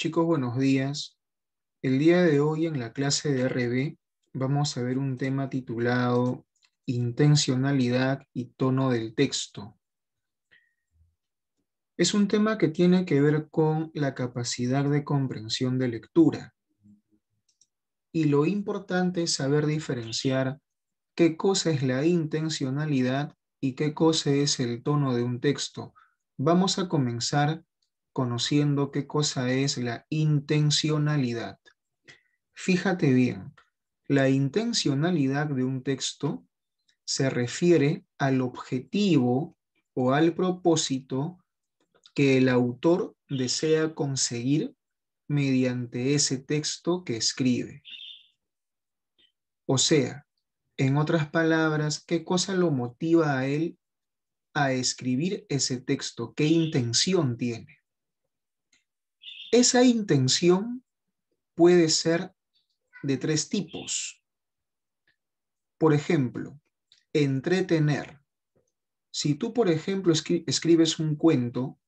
Chicos, buenos días. El día de hoy en la clase de RB vamos a ver un tema titulado Intencionalidad y tono del texto. Es un tema que tiene que ver con la capacidad de comprensión de lectura. Y lo importante es saber diferenciar qué cosa es la intencionalidad y qué cosa es el tono de un texto. Vamos a comenzar conociendo qué cosa es la intencionalidad. Fíjate bien, la intencionalidad de un texto se refiere al objetivo o al propósito que el autor desea conseguir mediante ese texto que escribe. O sea, en otras palabras, ¿qué cosa lo motiva a él a escribir ese texto? ¿Qué intención tiene? Esa intención puede ser de tres tipos. Por ejemplo, entretener. Si tú, por ejemplo, escribes un cuento,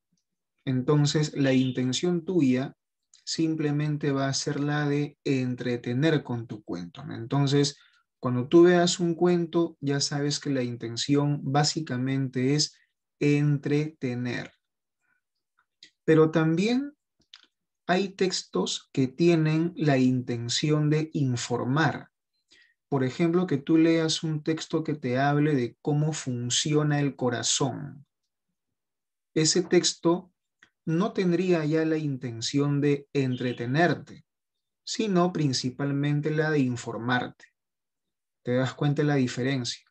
entonces la intención tuya simplemente va a ser la de entretener con tu cuento, ¿no? Entonces, cuando tú veas un cuento, ya sabes que la intención básicamente es entretener. Pero también hay textos que tienen la intención de informar. Por ejemplo, que tú leas un texto que te hable de cómo funciona el corazón. Ese texto no tendría ya la intención de entretenerte, sino principalmente la de informarte. ¿Te das cuenta de la diferencia?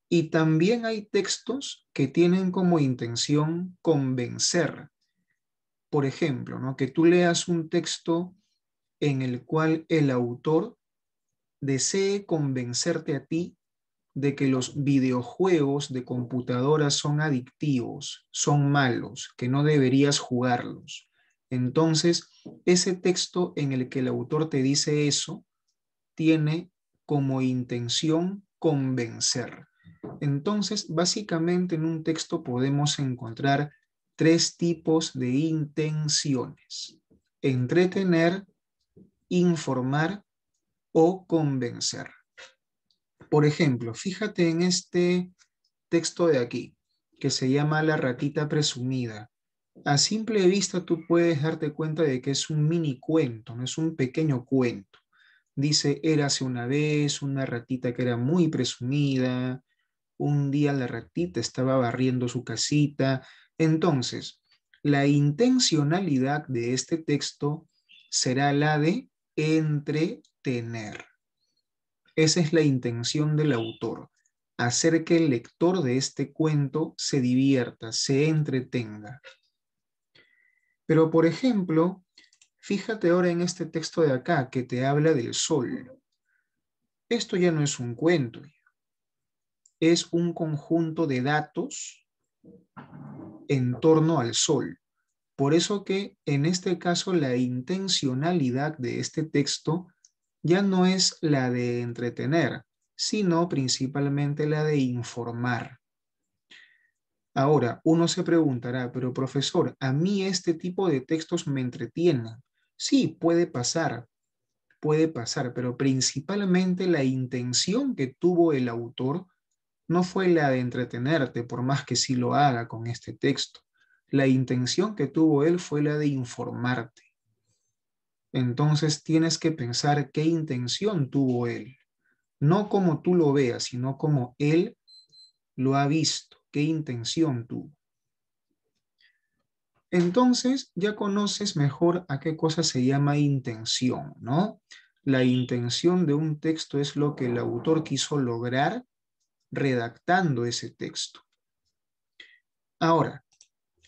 Y también hay textos que tienen como intención convencer. Por ejemplo, ¿no? Que tú leas un texto en el cual el autor desee convencerte a ti de que los videojuegos de computadora son adictivos, son malos, que no deberías jugarlos. Entonces, ese texto en el que el autor te dice eso tiene como intención convencer. Entonces, básicamente en un texto podemos encontrar tres tipos de intenciones: entretener, informar o convencer. Por ejemplo, fíjate en este texto de aquí, que se llama La ratita presumida. A simple vista tú puedes darte cuenta de que es un mini cuento, no es un pequeño cuento. Dice, érase una vez una ratita que era muy presumida, un día la ratita estaba barriendo su casita. Entonces, la intencionalidad de este texto será la de entretener. Esa es la intención del autor, hacer que el lector de este cuento se divierta, se entretenga. Pero, por ejemplo, fíjate ahora en este texto de acá que te habla del sol. Esto ya no es un cuento, es un conjunto de datos en torno al sol. Por eso que en este caso la intencionalidad de este texto ya no es la de entretener, sino principalmente la de informar. Ahora, uno se preguntará, pero profesor, ¿a mí este tipo de textos me entretienen? Sí, puede pasar, pero principalmente la intención que tuvo el autor no fue la de entretenerte, por más que sí lo haga con este texto. La intención que tuvo él fue la de informarte. Entonces tienes que pensar qué intención tuvo él, no como tú lo veas, sino como él lo ha visto, qué intención tuvo. Entonces ya conoces mejor a qué cosa se llama intención, ¿no? La intención de un texto es lo que el autor quiso lograr redactando ese texto. Ahora,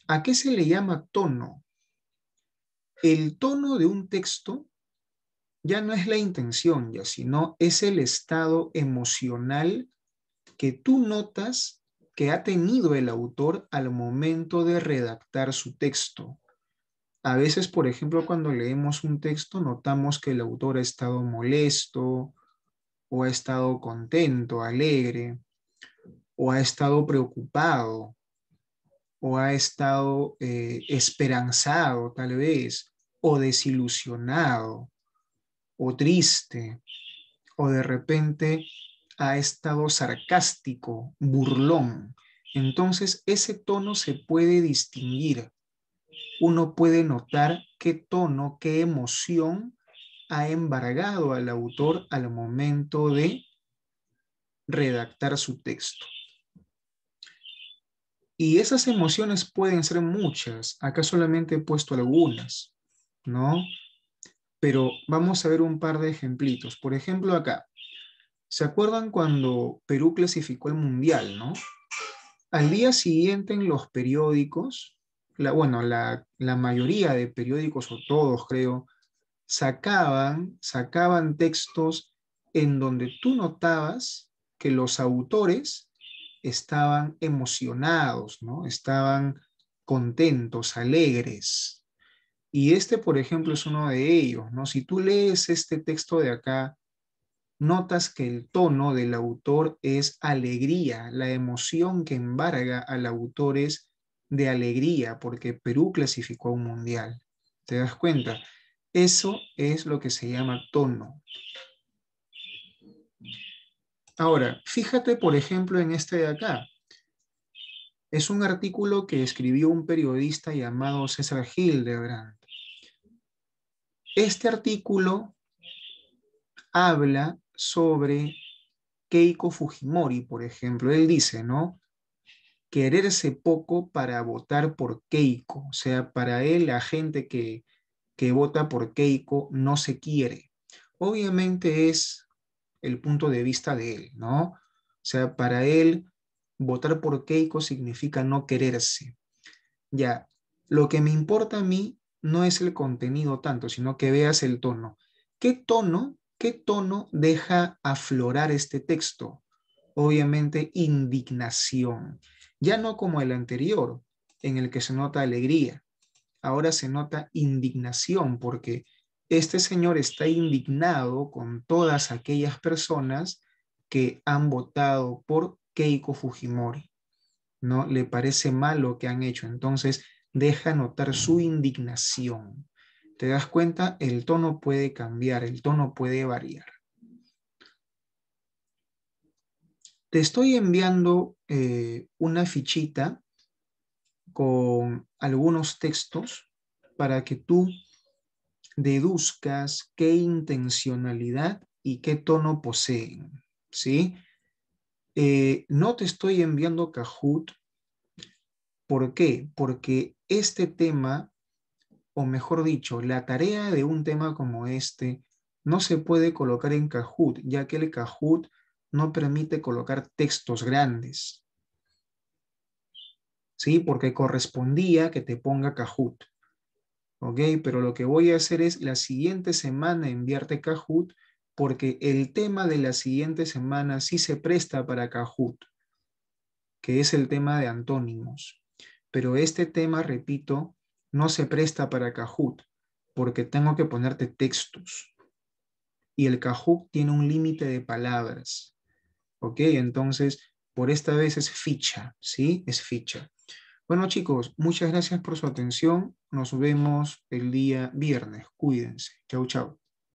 ¿a qué se le llama tono? El tono de un texto ya no es la intención, ya, sino es el estado emocional que tú notas que ha tenido el autor al momento de redactar su texto. A veces, por ejemplo, cuando leemos un texto, notamos que el autor ha estado molesto, o ha estado contento, alegre, o ha estado preocupado, o ha estado esperanzado, tal vez. o desilusionado, o triste, o de repente ha estado sarcástico, burlón. Entonces, ese tono se puede distinguir. Uno puede notar qué tono, qué emoción ha embargado al autor al momento de redactar su texto. Y esas emociones pueden ser muchas. Acá solamente he puesto algunas, ¿no? Pero vamos a ver un par de ejemplitos. Por ejemplo, acá. ¿Se acuerdan cuando Perú clasificó el Mundial, no? Al día siguiente en los periódicos, la mayoría de periódicos, o todos creo, sacaban textos en donde tú notabas que los autores estaban emocionados, ¿no? Estaban contentos, alegres. Y este, por ejemplo, es uno de ellos, ¿no? Si tú lees este texto de acá, notas que el tono del autor es alegría, la emoción que embarga al autor es de alegría, porque Perú clasificó a un mundial. ¿Te das cuenta? Eso es lo que se llama tono. Ahora, fíjate, por ejemplo, en este de acá. Es un artículo que escribió un periodista llamado César Hildebrand. Este artículo habla sobre Keiko Fujimori, por ejemplo. Él dice, ¿no? Quererse poco para votar por Keiko. O sea, para él, la gente que vota por Keiko no se quiere. Obviamente es el punto de vista de él, ¿no? O sea, para él, votar por Keiko significa no quererse. Ya, lo que me importa a mí no es el contenido tanto, sino que veas el tono. Qué tono deja aflorar este texto? Obviamente, indignación. Ya no como el anterior, en el que se nota alegría. Ahora se nota indignación porque este señor está indignado con todas aquellas personas que han votado por Keiko Fujimori. ¿No? Le parece mal lo que han hecho, entonces deja notar su indignación. ¿Te das cuenta? El tono puede cambiar, el tono puede variar. Te estoy enviando una fichita con algunos textos para que tú deduzcas qué intencionalidad y qué tono poseen, ¿sí? No te estoy enviando Kahoot. ¿Por qué? Porque este tema, o mejor dicho, la tarea de un tema como este no se puede colocar en Kahoot, ya que el Kahoot no permite colocar textos grandes, ¿sí? Porque correspondía que te ponga Kahoot, ¿ok? Pero lo que voy a hacer es la siguiente semana enviarte Kahoot, porque el tema de la siguiente semana sí se presta para Kahoot, que es el tema de antónimos. Pero este tema, repito, no se presta para Kahoot, porque tengo que ponerte textos. Y el Kahoot tiene un límite de palabras. ¿Ok? Entonces, por esta vez es ficha, ¿sí? Es ficha. Bueno, chicos, muchas gracias por su atención. Nos vemos el día viernes. Cuídense. Chau, chau.